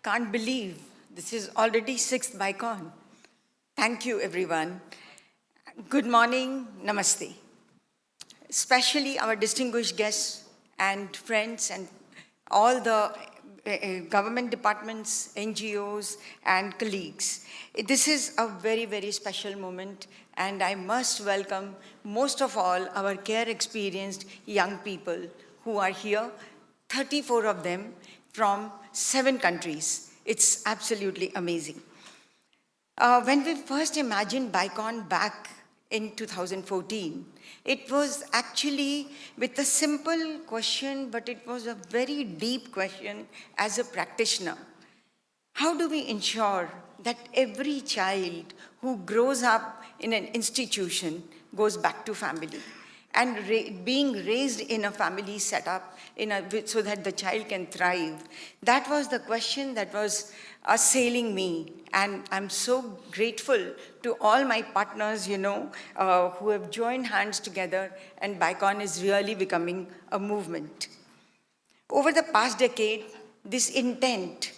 Can't believe this is already sixth Bicon. Thank you, everyone. Good morning, namaste. Especially our distinguished guests and friends and all the government departments, NGOs, and colleagues. This is a very, very special moment, and I must welcome most of all our care-experienced young people who are here, 34 of them from 7 countries. It's absolutely amazing. When we first imagined Bicon back in 2014, it was actually with a simple question, but it was a very deep question as a practitioner. How do we ensure that every child who grows up in an institution goes back to family? And being raised in a family setup so that the child can thrive. That was the question that was assailing me. And I'm so grateful to all my partners, who have joined hands together, and Bicon is really becoming a movement. Over the past decade, this intent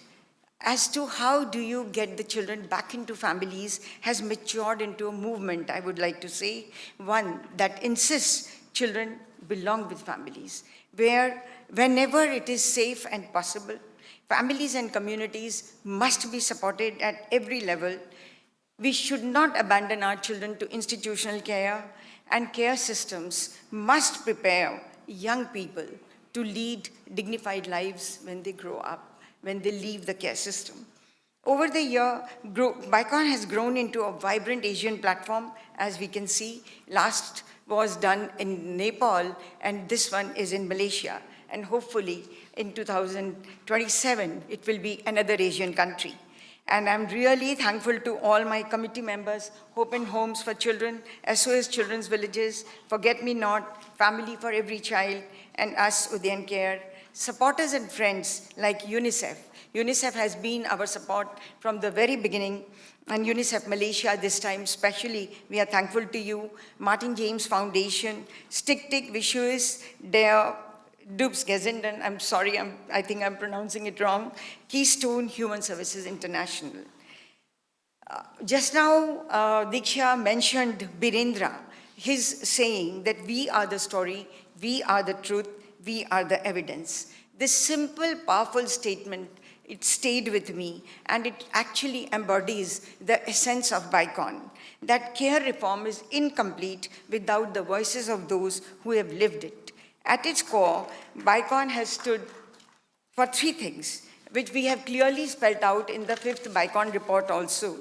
as to how do you get the children back into families has matured into a movement, I would like to say, one that insists children belong with families, where whenever it is safe and possible, families and communities must be supported at every level. We should not abandon our children to institutional care, and care systems must prepare young people to lead dignified lives when they grow up, when they leave the care system. Over the year, Bicon has grown into a vibrant Asian platform, as we can see. Last was done in Nepal, and this one is in Malaysia. And hopefully, in 2027, it will be another Asian country. And I'm really thankful to all my committee members, Hope and Homes for Children, SOS Children's Villages, Forget Me Not, Family for Every Child, and us, Udayan Care, supporters and friends like UNICEF. UNICEF has been our support from the very beginning, and UNICEF Malaysia this time especially, we are thankful to you. Martin James Foundation, Stichting Visuis der Dubsgesenden, I'm sorry, I think I'm pronouncing it wrong, Keystone Human Services International. Just now, Diksha mentioned Birendra, his saying that we are the story, we are the truth, we are the evidence. This simple, powerful statement, it stayed with me, and it actually embodies the essence of Bicon, that care reform is incomplete without the voices of those who have lived it. At its core, Bicon has stood for 3 things, which we have clearly spelled out in the 5th Bicon report also.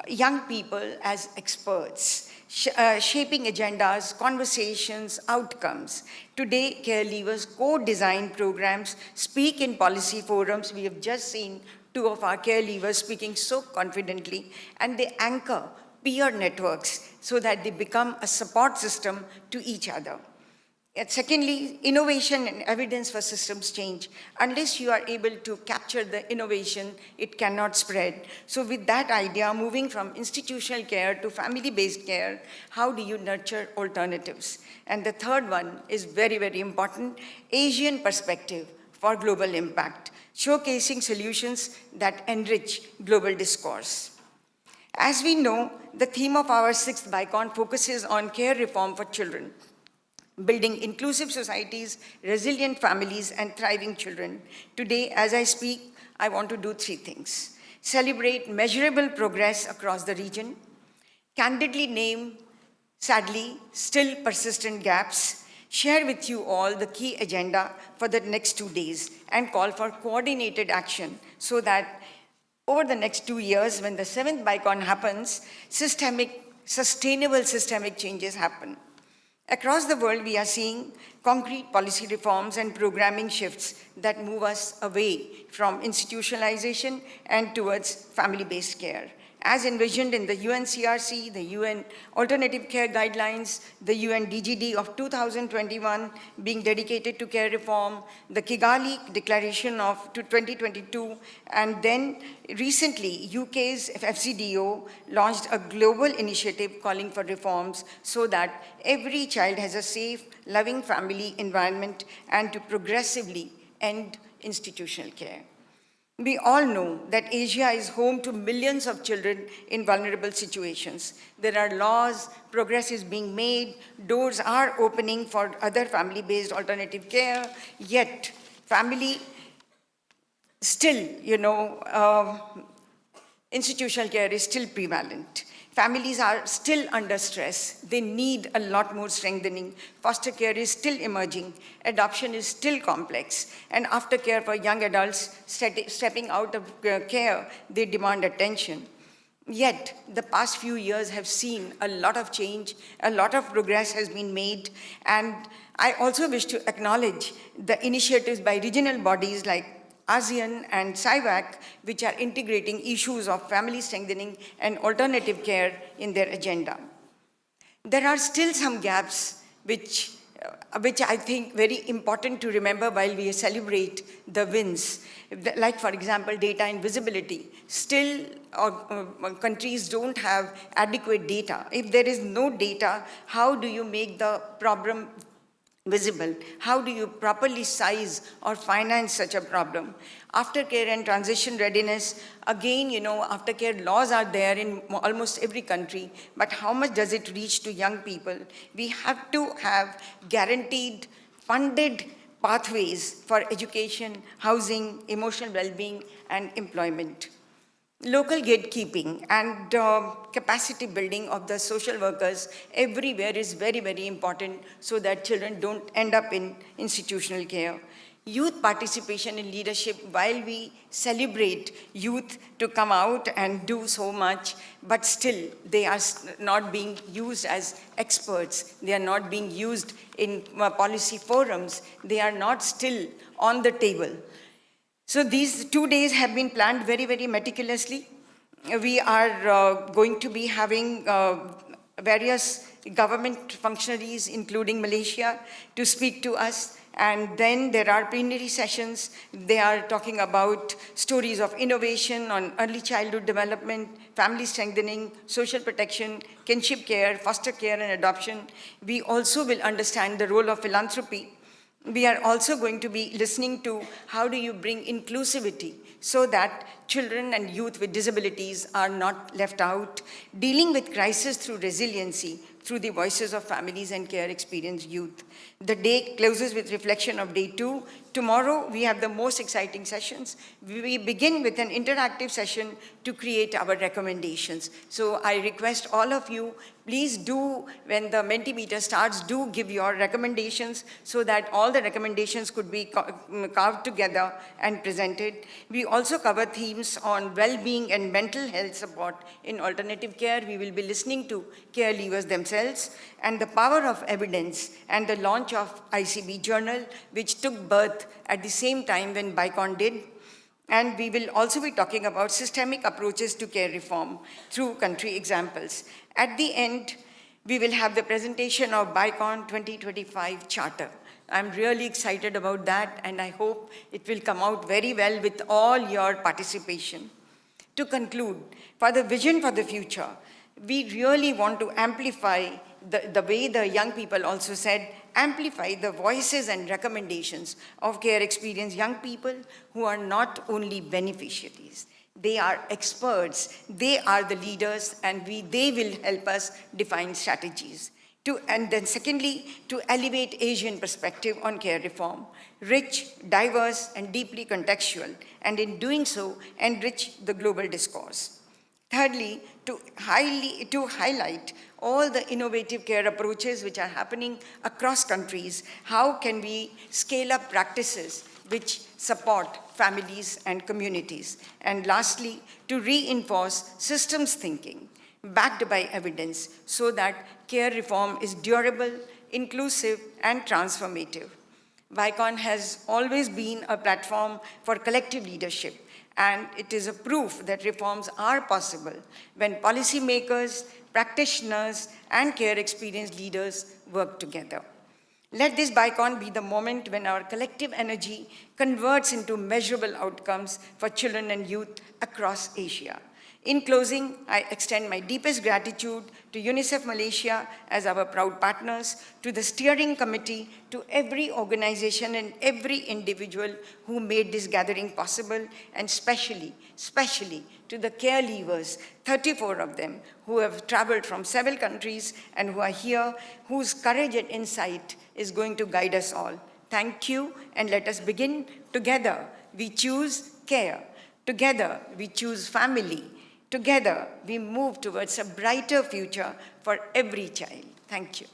Young people as experts, shaping agendas, conversations, outcomes. Today, care leavers co-design programs, speak in policy forums. We have just seen 2 of our care leavers speaking so confidently, and they anchor peer networks so that they become a support system to each other. And secondly, innovation and evidence for systems change. Unless you are able to capture the innovation, it cannot spread. So with that idea, moving from institutional care to family-based care, how do you nurture alternatives? And the third one is very, very important, Asian perspective for global impact, showcasing solutions that enrich global discourse. As we know, the theme of our 6th Bicon focuses on care reform for children, building inclusive societies, resilient families, and thriving children. Today, as I speak, I want to do 3 things. Celebrate measurable progress across the region, candidly name, sadly, still persistent gaps, share with you all the key agenda for the next 2 days, and call for coordinated action so that over the next 2 years, when the 7th Bicon happens, sustainable systemic changes happen. Across the world, we are seeing concrete policy reforms and programming shifts that move us away from institutionalization and towards family-based care. As envisioned in the UNCRC, the UN Alternative Care Guidelines, the UN DGD of 2021 being dedicated to care reform, the Kigali Declaration of 2022, and then recently UK's FCDO launched a global initiative calling for reforms so that every child has a safe, loving family environment and to progressively end institutional care. We all know that Asia is home to millions of children in vulnerable situations. There are laws, progress is being made, doors are opening for other family-based alternative care, yet family still, institutional care is still prevalent. Families are still under stress. They need a lot more strengthening. Foster care is still emerging. Adoption is still complex. And aftercare for young adults stepping out of care, they demand attention. Yet, the past few years have seen a lot of change, a lot of progress has been made, and I also wish to acknowledge the initiatives by regional bodies like ASEAN and SIVAC, which are integrating issues of family strengthening and alternative care in their agenda. There are still some gaps which I think very important to remember while we celebrate the wins. Like, for example, data and visibility. Still, countries don't have adequate data. If there is no data, how do you make the problem visible? How do you properly size or finance such a problem? Aftercare and transition readiness, again, aftercare laws are there in almost every country, but how much does it reach to young people? We have to have guaranteed, funded pathways for education, housing, emotional well-being, and employment. Local gatekeeping and capacity building of the social workers everywhere is very, very important so that children don't end up in institutional care. Youth participation in leadership, while we celebrate youth to come out and do so much, but still they are not being used as experts. They are not being used in policy forums. They are not still on the table. So these 2 days have been planned very, very meticulously. We are going to be having various government functionaries, including Malaysia, to speak to us. And then there are plenary sessions. They are talking about stories of innovation on early childhood development, family strengthening, social protection, kinship care, foster care, and adoption. We also will understand the role of philanthropy. We are also going to be listening to how do you bring inclusivity so that children and youth with disabilities are not left out, dealing with crisis through resiliency, through the voices of families and care experienced youth. The day closes with reflection of day 2. Tomorrow, we have the most exciting sessions. We begin with an interactive session to create our recommendations. So I request all of you, please do, when the Mentimeter starts, do give your recommendations so that all the recommendations could be carved together and presented. We also cover themes on well-being and mental health support in alternative care. We will be listening to care leavers themselves, and the power of evidence and the launch of ICB Journal, which took birth at the same time when BICON did. And we will also be talking about systemic approaches to care reform through country examples. At the end, we will have the presentation of BICON 2025 Charter. I'm really excited about that, and I hope it will come out very well with all your participation. To conclude, for the vision for the future, we really want to amplify the way the young people also said, amplify the voices and recommendations of care experienced young people who are not only beneficiaries. They are experts, they are the leaders, and they will help us define strategies. And then secondly, to elevate Asian perspective on care reform, rich, diverse, and deeply contextual, and in doing so, enrich the global discourse. Thirdly, to highlight all the innovative care approaches which are happening across countries. How can we scale up practices which support families and communities? And lastly, to reinforce systems thinking backed by evidence so that care reform is durable, inclusive, and transformative. BICON has always been a platform for collective leadership, and it is a proof that reforms are possible when policymakers, practitioners, and care experienced leaders work together. Let this BICON be the moment when our collective energy converts into measurable outcomes for children and youth across Asia. In closing, I extend my deepest gratitude to UNICEF Malaysia as our proud partners, to the steering committee, to every organization and every individual who made this gathering possible, and especially to the care leavers, 34 of them, who have traveled from several countries and who are here, whose courage and insight is going to guide us all. Thank you, and let us begin together. We choose care. Together, we choose family. Together, we move towards a brighter future for every child. Thank you.